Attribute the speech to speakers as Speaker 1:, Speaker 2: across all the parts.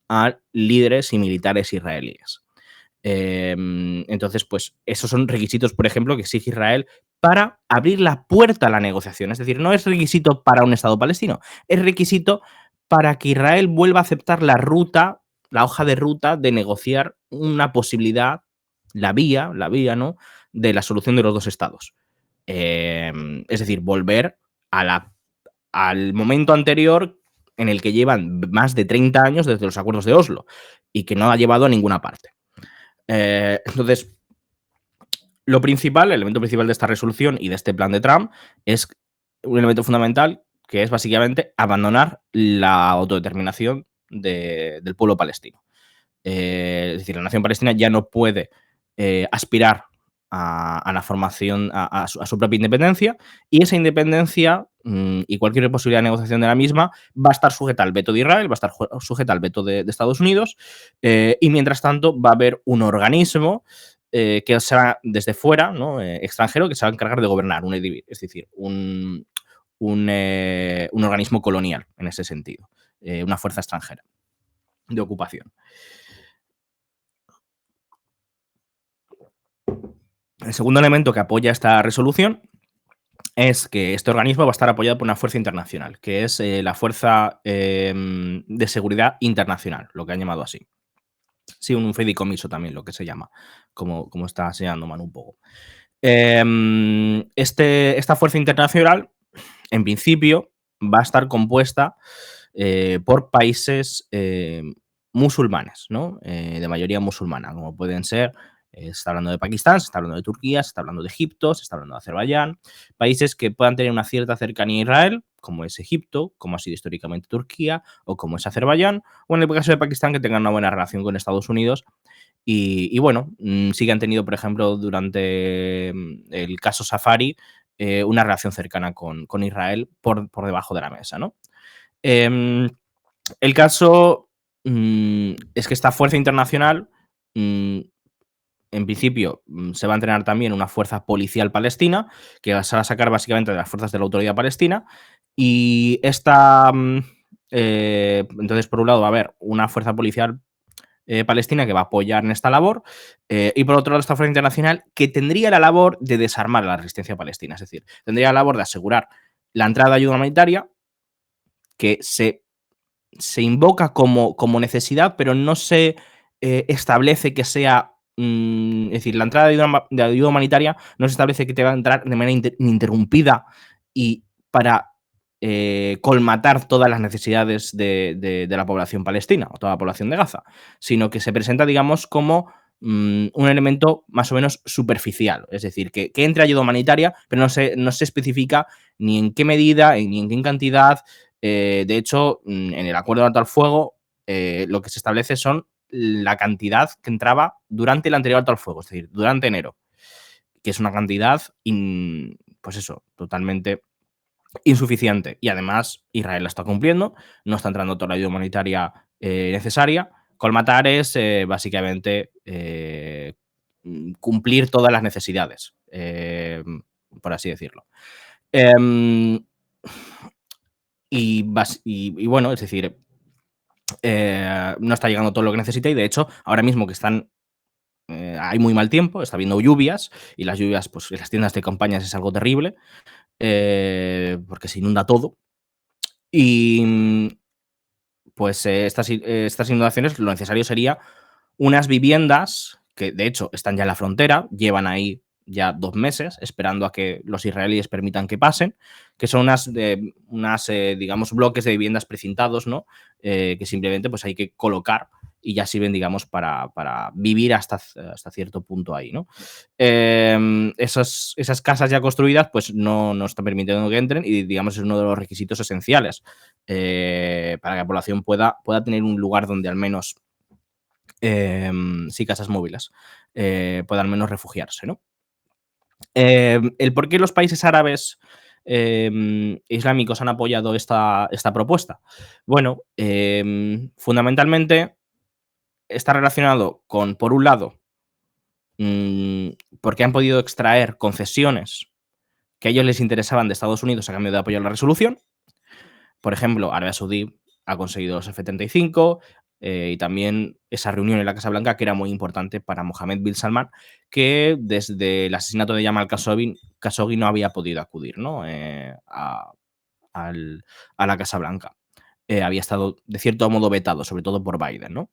Speaker 1: a líderes y militares israelíes. Entonces, pues esos son requisitos, por ejemplo, que exige Israel para abrir la puerta a la negociación. Es decir, no es requisito para un Estado palestino, es requisito para que Israel vuelva a aceptar la ruta, la hoja de ruta de negociar una posibilidad, la vía, ¿no? De la solución de los dos estados. Es decir, volver a al momento anterior en el que llevan más de 30 años desde los acuerdos de Oslo y que no ha llevado a ninguna parte. Entonces, lo principal, el elemento principal de esta resolución y de este plan de Trump es un elemento fundamental que es básicamente abandonar la autodeterminación del pueblo palestino. Es decir, la nación palestina ya no puede aspirar a la formación, a su propia independencia, y esa independencia y cualquier posibilidad de negociación de la misma va a estar sujeta al veto de Israel, va a estar sujeta al veto de Estados Unidos, y mientras tanto va a haber un organismo que será desde fuera, ¿no? Extranjero, que se va a encargar de gobernar, es decir, un organismo colonial en ese sentido, una fuerza extranjera de ocupación. El segundo elemento que apoya esta resolución es que este organismo va a estar apoyado por una fuerza internacional, que es la Fuerza de Seguridad Internacional, lo que han llamado así. Sí, un fideicomiso también, lo que se llama, como está señalando Manu un poco. Esta fuerza internacional, en principio, va a estar compuesta por países musulmanes, ¿no? De mayoría musulmana, como pueden ser, se está hablando de Pakistán, se está hablando de Turquía, se está hablando de Egipto, se está hablando de Azerbaiyán, países que puedan tener una cierta cercanía a Israel, como es Egipto, como ha sido históricamente Turquía, o como es Azerbaiyán, o en el caso de Pakistán, que tengan una buena relación con Estados Unidos. Y bueno, sí que han tenido, por ejemplo, durante el caso Safari, una relación cercana con Israel por debajo de la mesa, ¿no? El caso es que esta fuerza internacional, en principio, se va a entrenar también una fuerza policial palestina, que se va a sacar básicamente de las fuerzas de la autoridad palestina. Y esta, entonces, por un lado, va a haber una fuerza policial palestina que va a apoyar en esta labor, y por otro lado esta fuerza internacional que tendría la labor de desarmar la resistencia palestina, es decir, tendría la labor de asegurar la entrada de ayuda humanitaria que se invoca como necesidad, pero no se establece que sea, es decir, la entrada de ayuda humanitaria no se establece que te va a entrar de manera ininterrumpida y para colmatar todas las necesidades de la población palestina o toda la población de Gaza, sino que se presenta, digamos, como un elemento más o menos superficial, es decir, que entre ayuda humanitaria, pero no se especifica ni en qué medida, ni en qué cantidad. De hecho, en el acuerdo de alto al fuego, lo que se establece son la cantidad que entraba durante el anterior alto al fuego, es decir, durante enero, que es una cantidad, pues eso, totalmente insuficiente. Y además, Israel la está cumpliendo, no está entrando toda la ayuda humanitaria necesaria. Colmatar es básicamente cumplir todas las necesidades, por así decirlo. Em, y bueno, es decir, no está llegando todo lo que necesita y de hecho, ahora mismo que están hay muy mal tiempo, está habiendo lluvias y las lluvias, pues en las tiendas de campañas es algo terrible, porque se inunda todo. Y pues estas inundaciones, lo necesario sería unas viviendas que de hecho están ya en la frontera, llevan ahí ya 2 meses esperando a que los israelíes permitan que pasen, que son digamos, bloques de viviendas precintados, ¿no? Que simplemente pues hay que colocar y ya sirven, digamos, para vivir hasta cierto punto ahí, ¿no? Esas casas ya construidas pues no están permitiendo que entren y, digamos, es uno de los requisitos esenciales para que la población pueda tener un lugar donde al menos, sí, casas móviles, pueda al menos refugiarse, ¿no? El por qué los países árabes islámicos han apoyado esta propuesta. Bueno, fundamentalmente está relacionado con, por un lado, mm, porque han podido extraer concesiones que a ellos les interesaban de Estados Unidos a cambio de apoyar la resolución. Por ejemplo, Arabia Saudí ha conseguido los F-35, y también esa reunión en la Casa Blanca que era muy importante para Mohammed bin Salman, que desde el asesinato de Jamal Khashoggi no había podido acudir, ¿no? A la Casa Blanca. Había estado, de cierto modo, vetado, sobre todo por Biden, ¿no?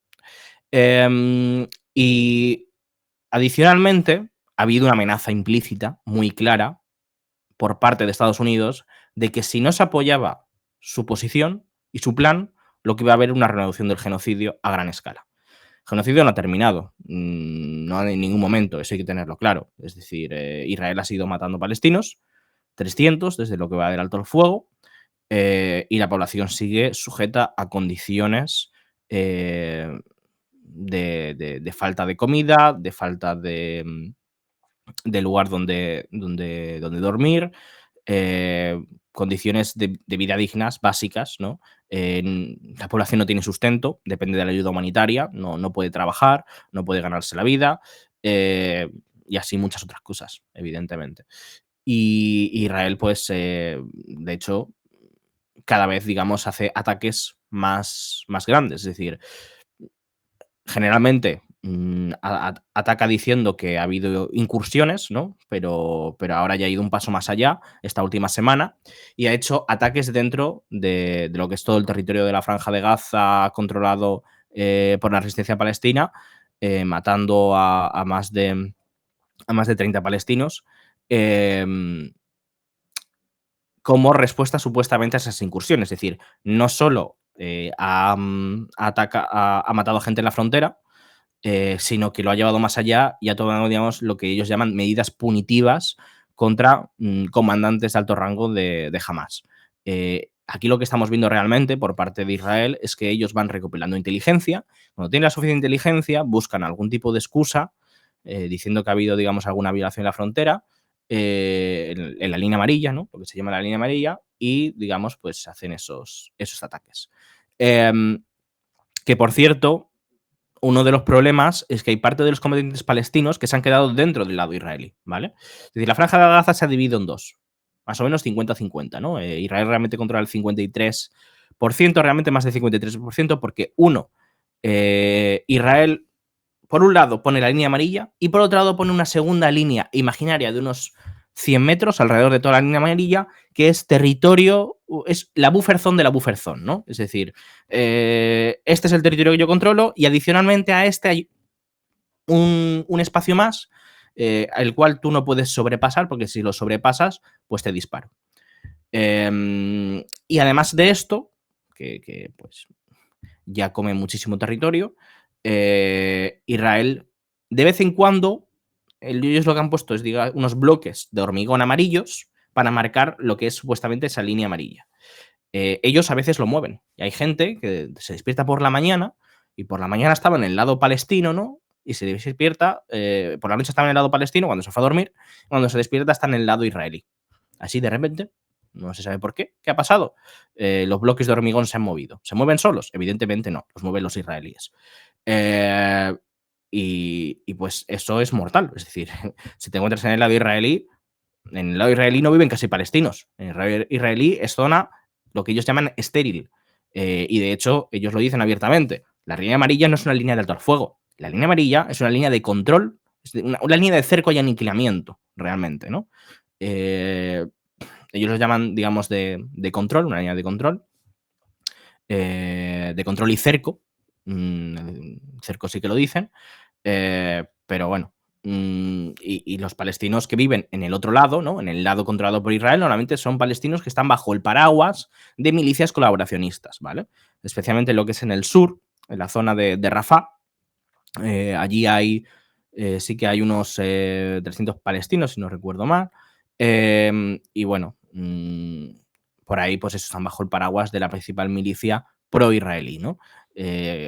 Speaker 1: Y adicionalmente, ha habido una amenaza implícita muy clara por parte de Estados Unidos de que si no se apoyaba su posición y su plan, lo que iba a haber una reducción del genocidio a gran escala. El genocidio no ha terminado, no en ningún momento, eso hay que tenerlo claro. Es decir, Israel ha seguido matando palestinos, 300 desde lo que va del alto el fuego, y la población sigue sujeta a condiciones de falta de comida, de falta de lugar donde dormir, condiciones de vida dignas básicas, ¿no? La población no tiene sustento, depende de la ayuda humanitaria, no puede trabajar, no puede ganarse la vida, y así muchas otras cosas, evidentemente. Y Israel, pues, de hecho, cada vez, digamos, hace ataques más grandes. Es decir, generalmente ataca diciendo que ha habido incursiones, ¿no? Pero ahora ya ha ido un paso más allá esta última semana y ha hecho ataques dentro de lo que es todo el territorio de la Franja de Gaza controlado por la resistencia palestina, matando a más de 30 palestinos. Como respuesta supuestamente a esas incursiones. Es decir, no solo ha matado a gente en la frontera, sino que lo ha llevado más allá y ha tomado, digamos, lo que ellos llaman medidas punitivas contra comandantes de alto rango de Hamas. Aquí lo que estamos viendo realmente por parte de Israel es que ellos van recopilando inteligencia. Cuando tienen la suficiente inteligencia, buscan algún tipo de excusa diciendo que ha habido, digamos, alguna violación en la frontera, en la línea amarilla, ¿no? Lo que se llama la línea amarilla, y, digamos, pues hacen esos ataques. Que, por cierto, uno de los problemas es que hay parte de los combatientes palestinos que se han quedado dentro del lado israelí, ¿vale? Es decir, la Franja de Gaza se ha dividido en dos, más o menos 50-50, ¿no? Israel realmente controla el 53%, realmente más del 53%, porque Israel, por un lado, pone la línea amarilla y por otro lado pone una segunda línea imaginaria de unos 100 metros alrededor de toda la línea amarilla, que es territorio, es la buffer zone de la buffer zone, ¿no? Es decir, este es el territorio que yo controlo y adicionalmente a este hay un espacio más el cual tú no puedes sobrepasar, porque si lo sobrepasas, pues te disparo. Y además de esto, que pues ya come muchísimo territorio, Israel de vez en cuando, ellos lo que han puesto es unos bloques de hormigón amarillos para marcar lo que es supuestamente esa línea amarilla. Ellos a veces lo mueven. Y hay gente que se despierta por la mañana y por la mañana estaba en el lado palestino, ¿no? Y se despierta, por la noche estaba en el lado palestino cuando se fue a dormir, cuando se despierta está en el lado israelí. Así de repente, no se sabe por qué. ¿Qué ha pasado? Los bloques de hormigón se han movido. ¿Se mueven solos? Evidentemente no, los mueven los israelíes. Y pues eso es mortal. Es decir, si te encuentras en el lado israelí no viven casi palestinos. En el lado israelí es zona, lo que ellos llaman estéril. Y de hecho, ellos lo dicen abiertamente. La línea amarilla no es una línea de alto al fuego. La línea amarilla es una línea de control, es una línea de cerco y aniquilamiento, realmente, ¿no? Ellos lo llaman, digamos, de control, una línea de control y cerco. Cerco sí que lo dicen, pero bueno. Y los palestinos que viven en el otro lado, ¿no? En el lado controlado por Israel, normalmente son palestinos que están bajo el paraguas de milicias colaboracionistas, ¿vale? Especialmente lo que es en el sur, en la zona de Rafah. Allí sí que hay unos 300 palestinos, si no recuerdo mal. Y bueno, por ahí pues eso, están bajo el paraguas de la principal milicia pro-israelí, ¿no?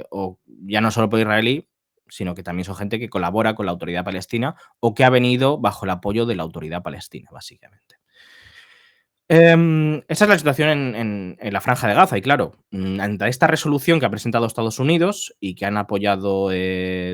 Speaker 1: O ya no solo pro-israelí, sino que también son gente que colabora con la autoridad palestina o que ha venido bajo el apoyo de la autoridad palestina, básicamente. Esa es la situación en la Franja de Gaza y claro, ante esta resolución que ha presentado Estados Unidos y que han apoyado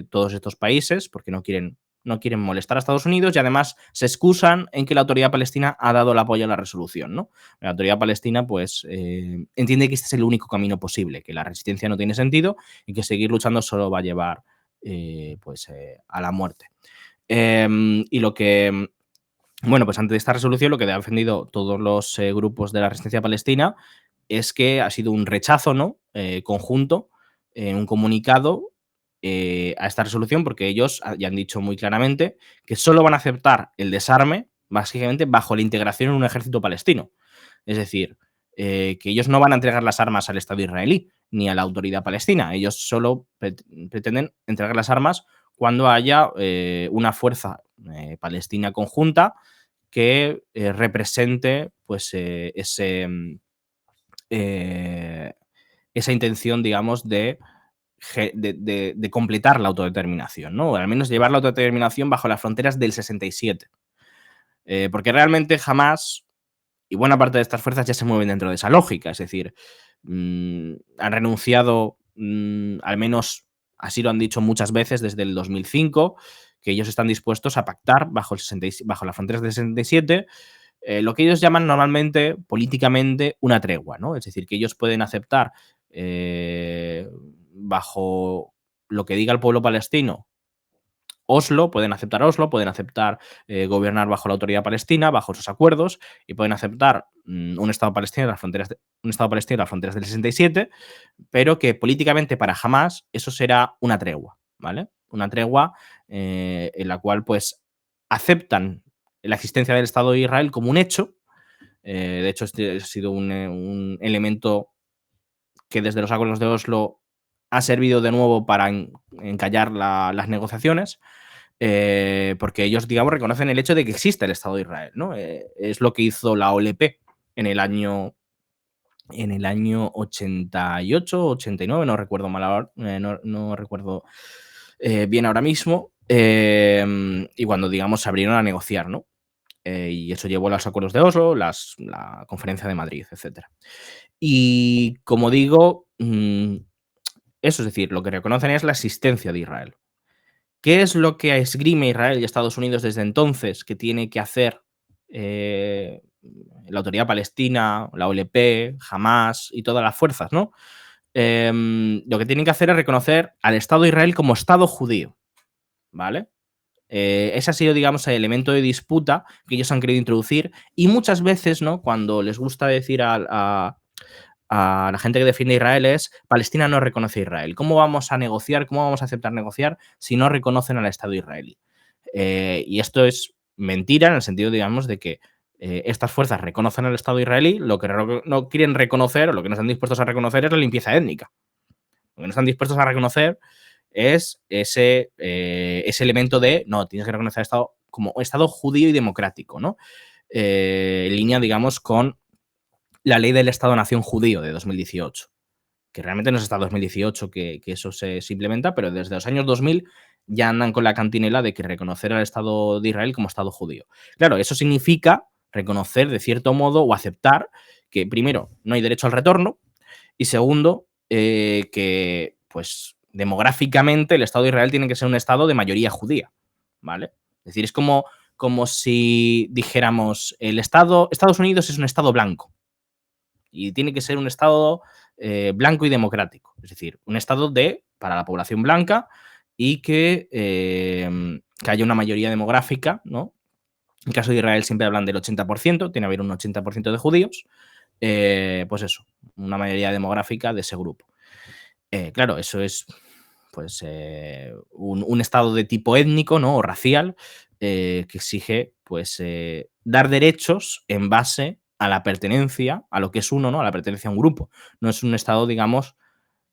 Speaker 1: todos estos países, porque no quieren no quieren molestar a Estados Unidos y además se excusan en que la autoridad palestina ha dado el apoyo a la resolución, ¿no? La autoridad palestina pues entiende que este es el único camino posible, que la resistencia no tiene sentido y que seguir luchando solo va a llevar a la muerte. Y lo que, bueno, pues ante esta resolución lo que han defendido todos los grupos de la resistencia palestina es que ha sido un rechazo, ¿no? Conjunto, un comunicado a esta resolución, porque ellos ya han dicho muy claramente que solo van a aceptar el desarme, básicamente, bajo la integración en un ejército palestino. Es decir, que ellos no van a entregar las armas al Estado israelí ni a la autoridad palestina. Ellos solo pretenden entregar las armas cuando haya una fuerza palestina conjunta que represente pues, esa intención, digamos, de completar la autodeterminación, ¿no? O al menos llevar la autodeterminación bajo las fronteras del 67. Porque realmente jamás, y buena parte de estas fuerzas ya se mueven dentro de esa lógica, es decir, han renunciado, al menos así lo han dicho muchas veces desde el 2005, que ellos están dispuestos a pactar bajo las fronteras del 67 lo que ellos llaman normalmente políticamente una tregua, ¿no? Es decir, que ellos pueden aceptar bajo lo que diga el pueblo palestino Oslo, pueden aceptar gobernar bajo la autoridad palestina, bajo esos acuerdos, y pueden aceptar un Estado palestino en las fronteras del 67, pero que políticamente para Hamás eso será una tregua, ¿vale? Una tregua en la cual pues aceptan la existencia del Estado de Israel como un hecho. De hecho, este ha sido un elemento que desde los acuerdos de Oslo ha servido de nuevo para encallar las negociaciones, porque ellos, digamos, reconocen el hecho de que existe el Estado de Israel, ¿no? Es lo que hizo la OLP en el año 88, 89, no recuerdo mal ahora, no recuerdo bien ahora mismo, y cuando, digamos, se abrieron a negociar, ¿no? Y eso llevó a los acuerdos de Oslo, la conferencia de Madrid, etc. Y como digo, eso es decir, lo que reconocen es la existencia de Israel. ¿Qué es lo que esgrime Israel y Estados Unidos desde entonces que tiene que hacer la autoridad palestina, la OLP, Hamas y todas las fuerzas, ¿no? Lo que tienen que hacer es reconocer al Estado de Israel como Estado judío, ¿vale? Ese ha sido, digamos, el elemento de disputa que ellos han querido introducir y muchas veces, ¿no? Cuando les gusta decir a la gente que defiende a Israel es Palestina no reconoce a Israel. ¿Cómo vamos a negociar? ¿Cómo vamos a aceptar negociar si no reconocen al Estado israelí? Y esto es mentira en el sentido, digamos, de que estas fuerzas reconocen al Estado israelí, lo que no quieren reconocer o lo que no están dispuestos a reconocer es la limpieza étnica. Lo que no están dispuestos a reconocer es ese elemento de, no, tienes que reconocer al Estado como Estado judío y democrático, ¿no? En línea, digamos, con la ley del Estado-Nación judío de 2018, que realmente no es hasta 2018 que eso se implementa, pero desde los años 2000 ya andan con la cantinela de que reconocer al Estado de Israel como Estado judío. Claro, eso significa reconocer de cierto modo o aceptar que, primero, no hay derecho al retorno y, segundo, que, pues, demográficamente el Estado de Israel tiene que ser un Estado de mayoría judía, ¿vale? Es decir, es como si dijéramos Estados Unidos es un Estado blanco, y tiene que ser un Estado blanco y democrático. Es decir, un Estado para la población blanca y que haya una mayoría demográfica, ¿no? En el caso de Israel siempre hablan del 80%, tiene que haber un 80% de judíos, pues eso, una mayoría demográfica de ese grupo. Claro, eso es pues un Estado de tipo étnico, ¿no? O racial, que exige pues dar derechos en base a la pertenencia, a lo que es uno, ¿no? A la pertenencia a un grupo. No es un Estado, digamos,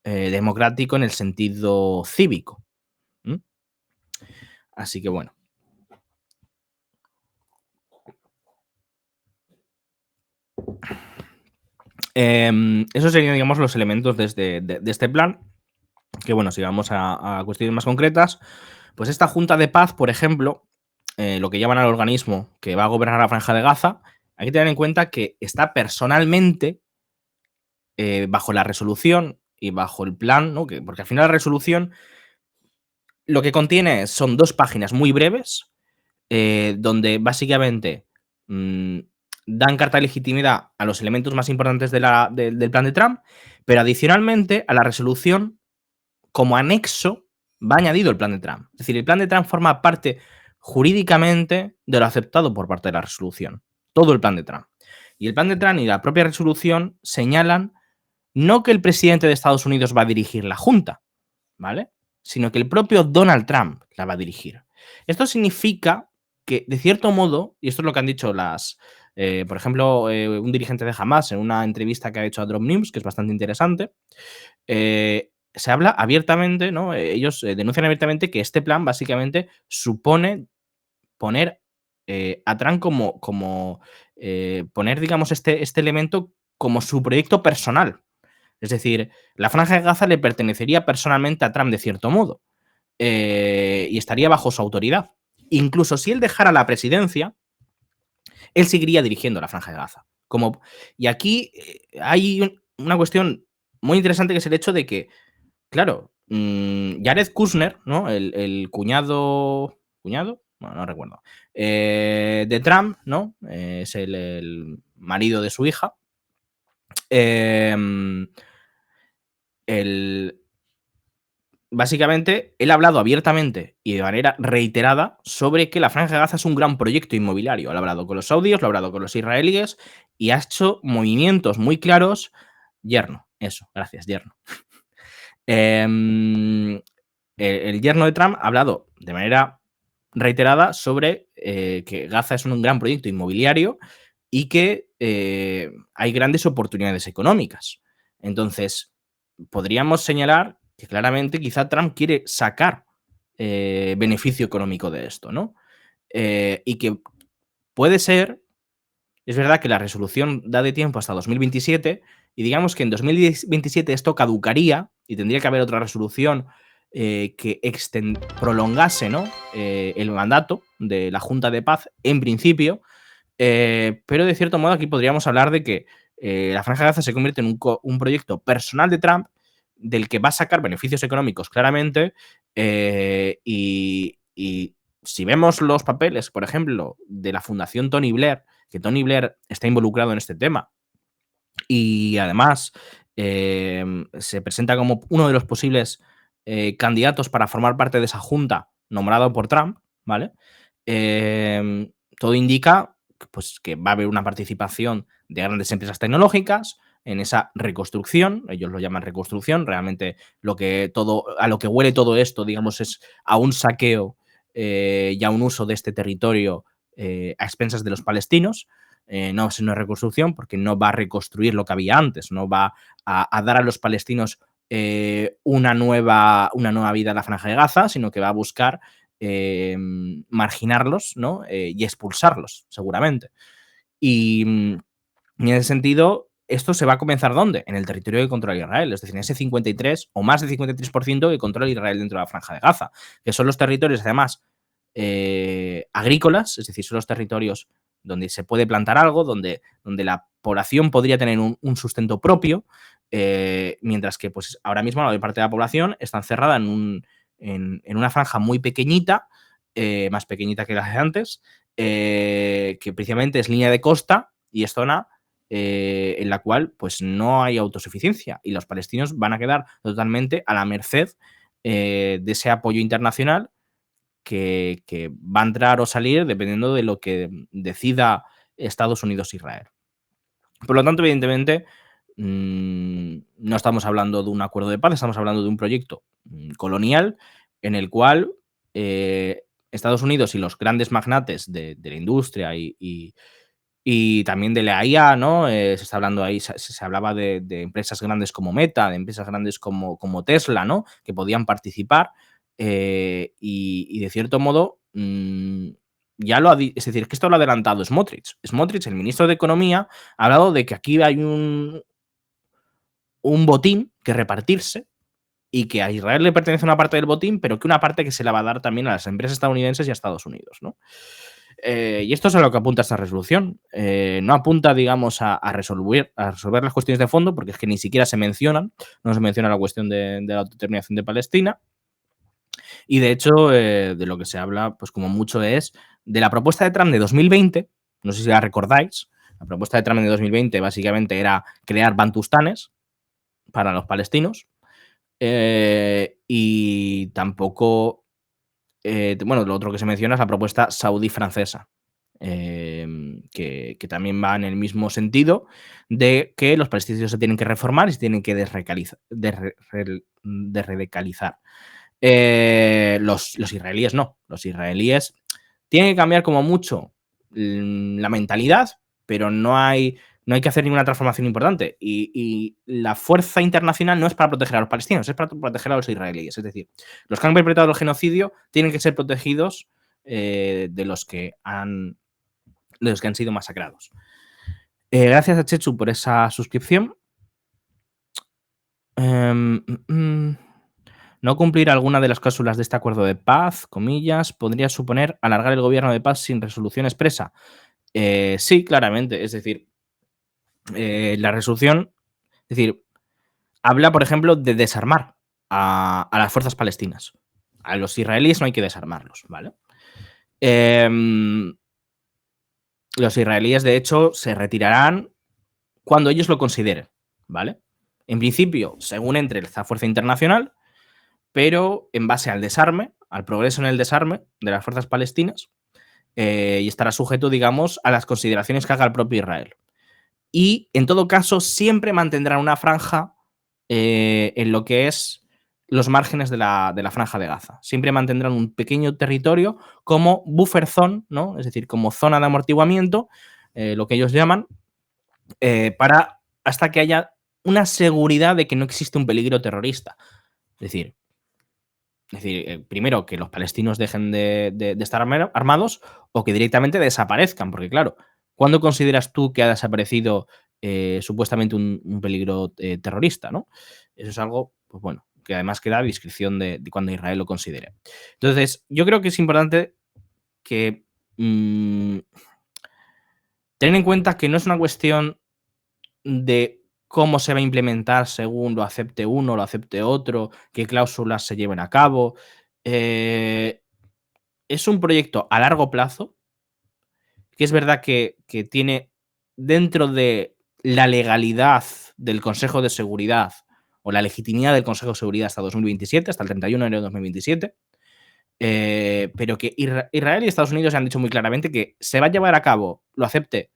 Speaker 1: democrático en el sentido cívico. ¿M? Así que bueno. Esos serían, digamos, los elementos de este plan. Que bueno, si vamos a cuestiones más concretas, pues esta Junta de Paz, por ejemplo, lo que llaman al organismo que va a gobernar la Franja de Gaza, hay que tener en cuenta que está personalmente bajo la resolución y bajo el plan, ¿no? Porque al final la resolución Lo que contiene son 2 páginas muy breves, donde básicamente, mm, dan carta de legitimidad a los elementos más importantes del plan de Trump, pero adicionalmente a la resolución, como anexo, va añadido el plan de Trump. Es decir, el plan de Trump forma parte jurídicamente de lo aceptado por parte de la resolución. Todo el plan de Trump. Y el plan de Trump y la propia resolución señalan no que el presidente de Estados Unidos va a dirigir la Junta, ¿vale? Sino que el propio Donald Trump la va a dirigir. Esto significa que, de cierto modo, y esto es lo que han dicho por ejemplo, un dirigente de Hamas en una entrevista que ha hecho a Drop News, que es bastante interesante, se habla abiertamente, ¿no? Ellos denuncian abiertamente que este plan básicamente supone poner a Trump poner, digamos, este elemento como su proyecto personal. Es decir, la Franja de Gaza le pertenecería personalmente a Trump de cierto modo, y estaría bajo su autoridad. Incluso si él dejara la presidencia, él seguiría dirigiendo la Franja de Gaza. Y aquí hay una cuestión muy interesante, que es el hecho de que, claro, Jared Kushner, ¿no? El cuñado. ¿Cuñado? Bueno, no recuerdo. De Trump, ¿no? Es el marido de su hija. Básicamente, él ha hablado abiertamente y de manera reiterada sobre que la Franja de Gaza es un gran proyecto inmobiliario. Lo ha hablado con los saudíes, lo ha hablado con los israelíes y ha hecho movimientos muy claros. Yerno, eso, gracias, yerno. El yerno de Trump ha hablado de manera reiterada sobre que Gaza es un gran proyecto inmobiliario y que hay grandes oportunidades económicas. Entonces, podríamos señalar que claramente quizá Trump quiere sacar beneficio económico de esto, ¿no? Y que puede ser, es verdad que la resolución da de tiempo hasta 2027 y digamos que en 2027 esto caducaría y tendría que haber otra resolución que prolongase, ¿no? El mandato de la Junta de Paz en principio, pero de cierto modo aquí podríamos hablar de que la Franja de Gaza se convierte en un proyecto personal de Trump del que va a sacar beneficios económicos claramente, y si vemos los papeles, por ejemplo, de la Fundación Tony Blair, que Tony Blair está involucrado en este tema y además se presenta como uno de los posibles candidatos para formar parte de esa junta nombrado por Trump, ¿vale? Todo indica pues, que va a haber una participación de grandes empresas tecnológicas en esa reconstrucción. Ellos lo llaman reconstrucción. Realmente a lo que huele todo esto, digamos, es a un saqueo y a un uso de este territorio a expensas de los palestinos. No es una reconstrucción porque no va a reconstruir lo que había antes, no va a dar a los palestinos una nueva vida en la Franja de Gaza, sino que va a buscar marginarlos, ¿no? Y expulsarlos, seguramente. Y en ese sentido, esto se va a comenzar ¿dónde? En el territorio que controla Israel, es decir, en ese 53 o más del 53% que controla Israel dentro de la Franja de Gaza, que son los territorios, además, agrícolas, es decir, son los territorios donde se puede plantar algo, donde la población podría tener un sustento propio, mientras que pues, ahora mismo la mayor parte de la población está encerrada en una franja muy pequeñita, más pequeñita que la de antes, que precisamente es línea de costa y es zona en la cual pues, no hay autosuficiencia y los palestinos van a quedar totalmente a la merced de ese apoyo internacional que va a entrar o salir dependiendo de lo que decida Estados Unidos e Israel. Por lo tanto, evidentemente, no estamos hablando de un acuerdo de paz, estamos hablando de un proyecto colonial en el cual Estados Unidos y los grandes magnates de la industria y también de la IA, ¿no? Se está hablando ahí, se hablaba de empresas grandes como Meta, de empresas grandes como Tesla, ¿no? Que podían participar y de cierto modo ya es decir, que esto lo ha adelantado Smotrich. Smotrich, el ministro de Economía, ha hablado de que aquí hay un botín que repartirse y que a Israel le pertenece una parte del botín, pero que una parte que se la va a dar también a las empresas estadounidenses y a Estados Unidos, ¿no? Y esto es a lo que apunta esta resolución. No apunta, digamos, a resolver las cuestiones de fondo, porque es que ni siquiera se mencionan. No se menciona la cuestión de la autodeterminación de Palestina. Y de hecho, de lo que se habla, pues como mucho es de la propuesta de Trump de 2020, no sé si la recordáis, la propuesta de Trump de 2020 básicamente era crear bantustanes para los palestinos, y tampoco, bueno, lo otro que se menciona es la propuesta saudí-francesa, que también va en el mismo sentido de que los palestinos se tienen que reformar y se tienen que desradicalizar. Los israelíes no. Los israelíes tienen que cambiar como mucho la mentalidad, pero no hay que hacer ninguna transformación importante. Y la fuerza internacional no es para proteger a los palestinos, es para proteger a los israelíes. Es decir, los que han perpetrado el genocidio tienen que ser protegidos, de los que han sido masacrados. Gracias a Chechu por esa suscripción. Em, mm, mm. No cumplir alguna de las cláusulas de este acuerdo de paz, comillas, podría suponer alargar el gobierno de paz sin resolución expresa. Sí, claramente. Es decir, la resolución, es decir, habla, por ejemplo, de desarmar a las fuerzas palestinas. A los israelíes no hay que desarmarlos, ¿vale? Em, los israelíes, de hecho, se retirarán cuando ellos lo consideren, ¿vale? En principio, según entre esa fuerza internacional, pero en base al desarme, al progreso en el desarme de las fuerzas palestinas, y estará sujeto, digamos, a las consideraciones que haga el propio Israel. Y, en todo caso, siempre mantendrán una franja, en lo que es los márgenes de la franja de Gaza. Siempre mantendrán un pequeño territorio como buffer zone, ¿no? Es decir, como zona de amortiguamiento, lo que ellos llaman, para hasta que haya una seguridad de que no existe un peligro terrorista. Es decir, primero, que los palestinos dejen de estar armados, o que directamente desaparezcan, porque claro, ¿cuándo consideras tú que ha desaparecido, supuestamente un peligro, terrorista, ¿no? Eso es algo, pues bueno, que además queda a discreción de cuando Israel lo considere. Entonces, yo creo que es importante que, tener en cuenta que no es una cuestión de cómo se va a implementar según lo acepte uno, lo acepte otro, qué cláusulas se lleven a cabo. Eh, es un proyecto a largo plazo, que es verdad que tiene, dentro de la legalidad del Consejo de Seguridad, o la legitimidad del Consejo de Seguridad, hasta 2027, hasta el 31 de enero de 2027, pero que Israel y Estados Unidos se han dicho muy claramente que se va a llevar a cabo, lo acepte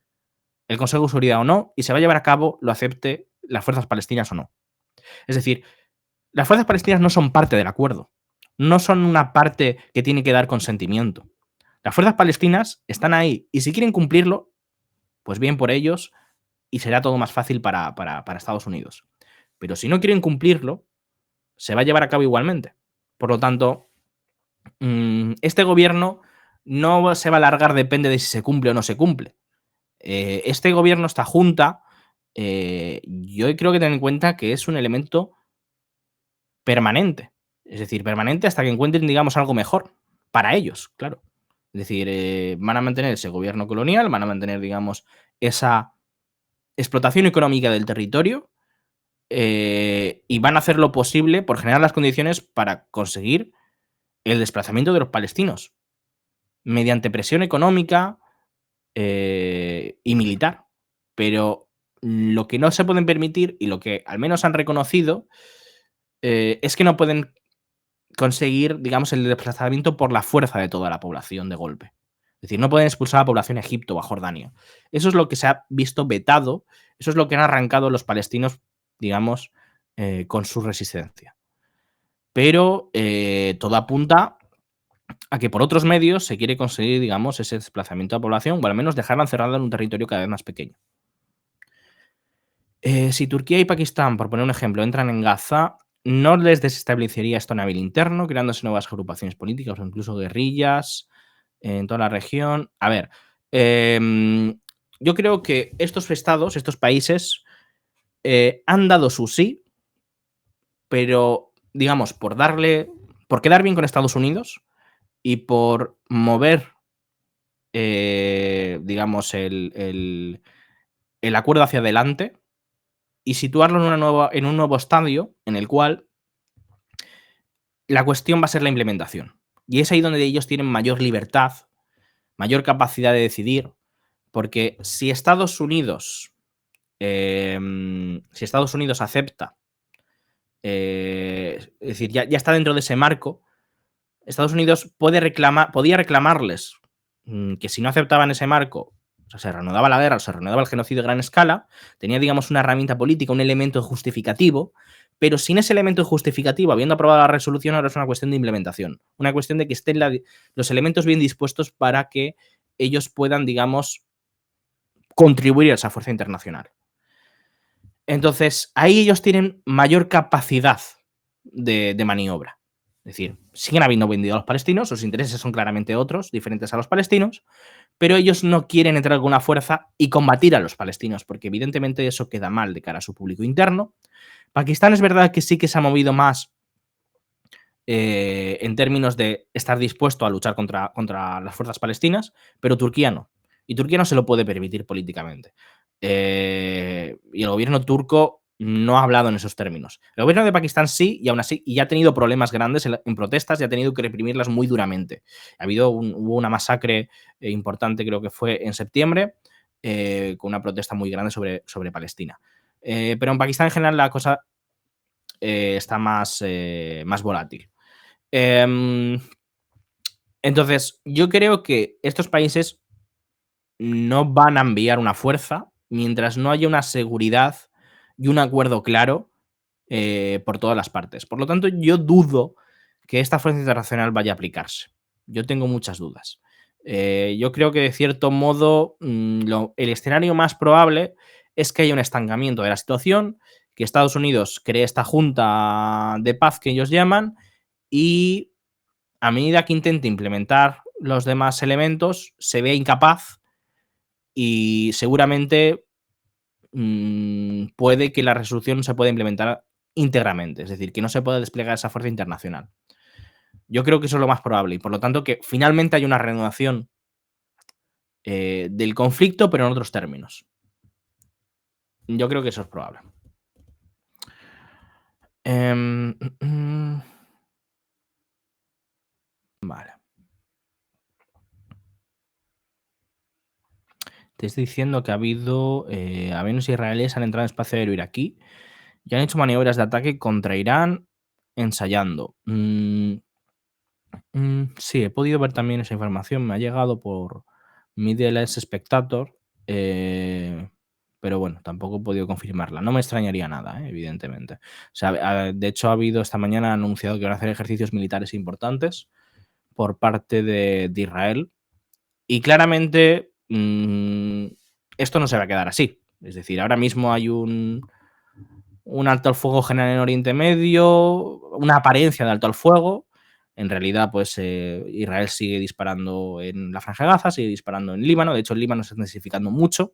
Speaker 1: el Consejo de Seguridad o no, y se va a llevar a cabo, lo acepte las fuerzas palestinas o no. Es decir, las fuerzas palestinas no son parte del acuerdo, no son una parte que tiene que dar consentimiento. Las fuerzas palestinas están ahí, y si quieren cumplirlo, pues bien por ellos, y será todo más fácil para Estados Unidos. Pero si no quieren cumplirlo, se va a llevar a cabo igualmente. Por lo tanto, este gobierno no se va a alargar, depende de si se cumple o no se cumple. Este gobierno, esta junta, yo creo que tener en cuenta que es un elemento permanente. Es decir, permanente hasta que encuentren, digamos, algo mejor para ellos, claro. Es decir, van a mantener ese gobierno colonial, van a mantener, digamos, esa explotación económica del territorio, y van a hacer lo posible por generar las condiciones para conseguir el desplazamiento de los palestinos mediante presión económica, y militar. Pero lo que no se pueden permitir, y lo que al menos han reconocido, es que no pueden conseguir, digamos, el desplazamiento por la fuerza de toda la población de golpe. Es decir, no pueden expulsar a la población a Egipto o a Jordania. Eso es lo que se ha visto vetado, eso es lo que han arrancado los palestinos, digamos, con su resistencia. Pero todo apunta a que por otros medios se quiere conseguir, digamos, ese desplazamiento de la población, o al menos dejarla encerrada en un territorio cada vez más pequeño. Si Turquía y Pakistán, por poner un ejemplo, entran en Gaza, ¿no les desestabilizaría esto a nivel interno, creándose nuevas agrupaciones políticas o incluso guerrillas en toda la región? A ver, yo creo que estos estados, estos países, han dado su sí, pero, digamos, por quedar bien con Estados Unidos y por mover, digamos, el acuerdo hacia adelante, y situarlo en un nuevo estadio en el cual La cuestión va a ser la implementación. Y es ahí donde ellos tienen mayor libertad, mayor capacidad de decidir, porque si Estados Unidos acepta, es decir, ya está dentro de ese marco, Estados Unidos podía reclamarles que si no aceptaban ese marco, o sea, se reanudaba la guerra, o se reanudaba el genocidio a gran escala, tenía, digamos, una herramienta política, un elemento justificativo, pero sin ese elemento justificativo, habiendo aprobado la resolución, ahora es una cuestión de implementación, una cuestión de que estén los elementos bien dispuestos para que ellos puedan, digamos, contribuir a esa fuerza internacional. Entonces, ahí ellos tienen mayor capacidad de maniobra. Es decir, siguen habiendo vendido a los palestinos, sus intereses son claramente otros, diferentes a los palestinos, pero ellos no quieren entrar con una fuerza y combatir a los palestinos, porque evidentemente eso queda mal de cara a su público interno. Pakistán es verdad que sí que se ha movido más en términos de estar dispuesto a luchar contra las fuerzas palestinas, pero Turquía no. Y Turquía no se lo puede permitir políticamente. Y el gobierno turco no ha hablado en esos términos. El gobierno de Pakistán sí, y aún así, y ya ha tenido problemas grandes en protestas y ha tenido que reprimirlas muy duramente. Hubo una masacre importante, creo que fue en septiembre, con una protesta muy grande sobre Palestina. Pero en Pakistán en general la cosa está más volátil. Entonces, yo creo que estos países no van a enviar una fuerza mientras no haya una seguridad y un acuerdo claro por todas las partes. Por lo tanto, yo dudo que esta fuerza internacional vaya a aplicarse. Yo tengo muchas dudas. Yo creo que de cierto modo el escenario más probable es que haya un estancamiento de la situación, que Estados Unidos cree esta junta de paz que ellos llaman y a medida que intente implementar los demás elementos se ve incapaz y seguramente puede que la resolución no se pueda implementar íntegramente, es decir, que no se pueda desplegar esa fuerza internacional. Yo creo que eso es lo más probable y por lo tanto que finalmente hay una reanudación del conflicto, pero en otros términos. Yo creo que eso es probable. Vale. Te estoy diciendo que ha habido aviones israelíes han entrado en el espacio aéreo iraquí y han hecho maniobras de ataque contra Irán ensayando. Sí, he podido ver también esa información, me ha llegado por Middle East Spectator, pero bueno, tampoco he podido confirmarla. No me extrañaría nada, evidentemente. O sea, de hecho, esta mañana ha anunciado que van a hacer ejercicios militares importantes por parte de Israel y claramente esto no se va a quedar así. Es decir, ahora mismo hay un alto al fuego general en Oriente Medio, una apariencia de alto al fuego. En realidad, pues Israel sigue disparando en la Franja de Gaza, sigue disparando en Líbano. De hecho, el Líbano se está intensificando mucho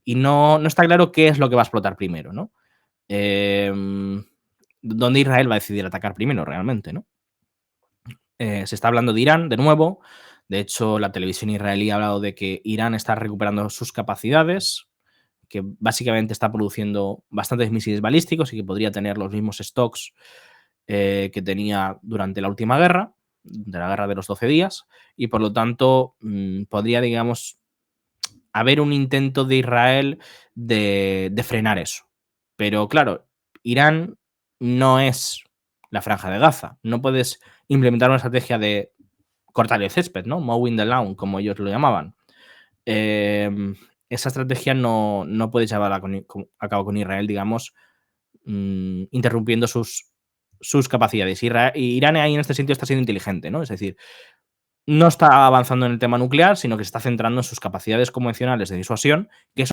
Speaker 1: y no está claro qué es lo que va a explotar primero, ¿no? ¿Dónde Israel va a decidir atacar primero realmente, no? Se está hablando de Irán de nuevo. De hecho, la televisión israelí ha hablado de que Irán está recuperando sus capacidades, que básicamente está produciendo bastantes misiles balísticos y que podría tener los mismos stocks que tenía durante la última guerra, de la guerra de los 12 días, y por lo tanto podría, digamos, haber un intento de Israel de frenar eso. Pero claro, Irán no es la Franja de Gaza. No puedes implementar una estrategia de cortar el césped, ¿no? Mowing the lawn, como ellos lo llamaban. Esa estrategia no puede llevarla a cabo con Israel, digamos, interrumpiendo sus capacidades. Irán ahí en este sentido está siendo inteligente, ¿no? Es decir, no está avanzando en el tema nuclear, sino que se está centrando en sus capacidades convencionales de disuasión, que